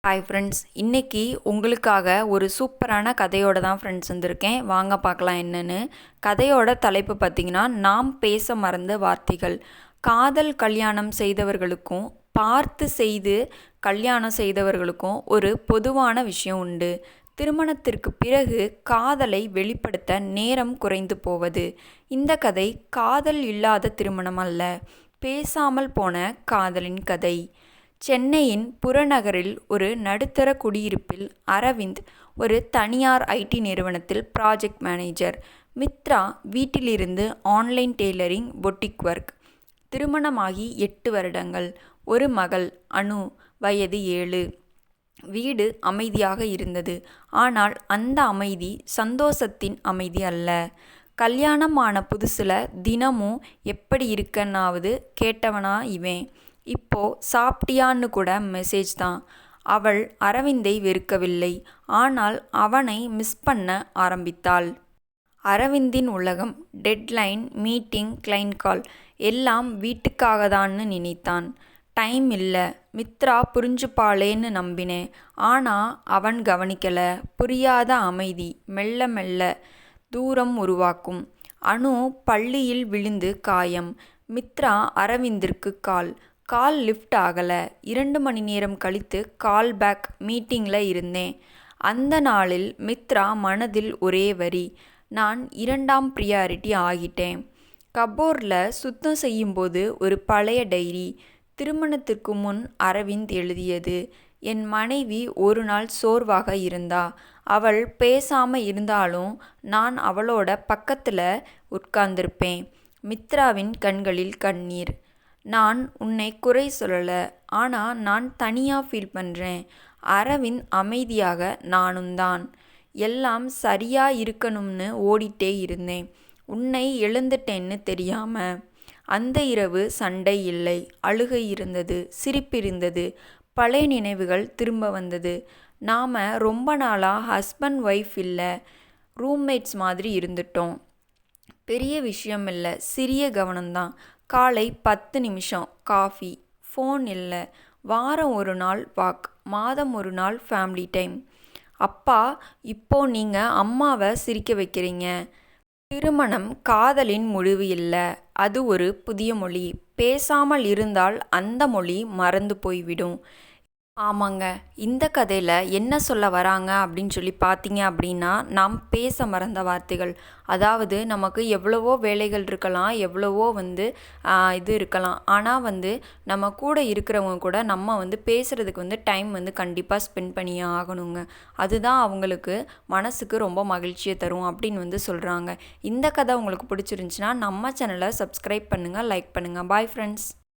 Hi friends, இன்றைக்கி உங்களுக்காக ஒரு சூப்பரான கதையோடு தான் ஃப்ரெண்ட்ஸ் வந்திருக்கேன். வாங்க பார்க்கலாம் என்னென்னு. கதையோட தலைப்பு பார்த்திங்கன்னா, நாம் பேச மறந்த வார்த்தைகள். காதல் கல்யாணம் செய்தவர்களுக்கும் பார்த்து செய்து கல்யாணம் செய்தவர்களுக்கும் ஒரு பொதுவான விஷயம் உண்டு. திருமணத்திற்கு பிறகு காதலை வெளிப்படுத்த நேரம் குறைந்து போவது. இந்த கதை காதல் இல்லாத திருமணம் அல்ல, பேசாமல் போன காதலின் கதை. சென்னையின் புறநகரில் ஒரு நடுத்தர குடியிருப்பில் அரவிந்த் ஒரு தனியார் ஐடி நிறுவனத்தில் ப்ராஜெக்ட் மேனேஜர். மித்ரா வீட்டிலிருந்து ஆன்லைன் டெய்லரிங் பொட்டிக் ஒர்க். திருமணமாகி 8 வருடங்கள். ஒரு மகள் அனு, வயது 7. வீடு அமைதியாக இருந்தது. ஆனால் அந்த அமைதி சந்தோஷத்தின் அமைதி அல்ல. கல்யாணம் ஆன புதுசில் தினமும் எப்படி இருக்கன்னாவது கேட்டவனா இவன். இப்போ சாப்பிட்டியான்னு கூட மெசேஜ் தான். அவள் அரவிந்தை வெறுக்கவில்லை, ஆனால் அவனை மிஸ் பண்ண ஆரம்பித்தாள். அரவிந்தின் உலகம் டெட்லைன், மீட்டிங், கிளைண்ட் கால் எல்லாம் வீட்டுக்காகதான்னு நினைத்தான். டைம் இல்லை, மித்ரா புரிஞ்சுப்பாளேன்னு நம்பினேன். ஆனால் அவன் கவனிக்கல. புரியாத அமைதி மெல்ல மெல்ல தூரம் உருவாக்கும். அனு பள்ளியில் விழுந்து காயம். மித்ரா அரவிந்திற்கு கால் லிஃப்ட் ஆகலை. 2 மணி நேரம் கழித்து கால் பேக். மீட்டிங்கில் இருந்தேன். அந்த நாளில் மித்ரா மனதில் ஒரே வரி, நான் 2ஆம் ப்ரியாரிட்டி ஆகிட்டேன். கபோர்டில் சுத்தம் செய்யும்போது ஒரு பழைய டைரி. திருமணத்திற்கு முன் அரவிந்த் எழுதியது. என் மனைவி ஒரு நாள் சோர்வாக இருந்தா. அவள் பேசாமல் இருந்தாலும் நான் அவளோட பக்கத்தில் உட்கார்ந்திருப்பேன். மித்ராவின் கண்களில் கண்ணீர். நான் உன்னை குறை சொல்லலை, ஆனால் நான் தனியாக ஃபீல் பண்ணுறேன். அரவிந்த் அமைதியாக, நானும் தான். எல்லாம் சரியாக இருக்கணும்னு ஓடிட்டே இருந்தேன். உன்னை இழந்துட்டேன்னு தெரியாமல். அந்த இரவு சண்டை இல்லை, அழுகை இருந்தது, சிரிப்பு இருந்தது, பழைய நினைவுகள் திரும்ப வந்தது. நாம் ரொம்ப நாளாக ஹஸ்பண்ட் ஒய்ஃப் இல்லை, ரூம்மேட்ஸ் மாதிரி இருந்துட்டோம். பெரிய விஷயம் இல்லை, சிறிய கவனம்தான். காலை 10 நிமிஷம் காஃபி. ஃபோன் இல்லை. வாரம் ஒரு நாள் வாக், மாதம் ஒரு நாள் ஃபேமிலி டைம். அப்பா, இப்போ நீங்கள் அம்மாவை சிரிக்க வைக்கிறீங்க. திருமணம் காதலின் முடிவு இல்லை, அது ஒரு புதிய மொழி. பேசாமல் இருந்தால் அந்த மொழி மறந்து போய்விடும். ஆமாங்க, இந்த கதையில் என்ன சொல்ல வராங்க அப்படின்னு சொல்லி பார்த்தீங்க அப்படின்னா, நாம் பேச மறந்த வார்த்தைகள். அதாவது நமக்கு எவ்வளவோ வேலைகள் இருக்கலாம், எவ்வளவோ இது இருக்கலாம். ஆனால் நம்ம கூட இருக்கிறவங்க கூட நம்ம பேசுகிறதுக்கு டைம் கண்டிப்பாக ஸ்பெண்ட் பண்ணியே ஆகணுங்க. அதுதான் அவங்களுக்கு மனசுக்கு ரொம்ப மகிழ்ச்சியை தரும் அப்படின்னு சொல்கிறாங்க. இந்த கதை உங்களுக்கு பிடிச்சிருந்துச்சின்னா நம்ம சேனலை சப்ஸ்கிரைப் பண்ணுங்கள், லைக் பண்ணுங்கள். Bye friends.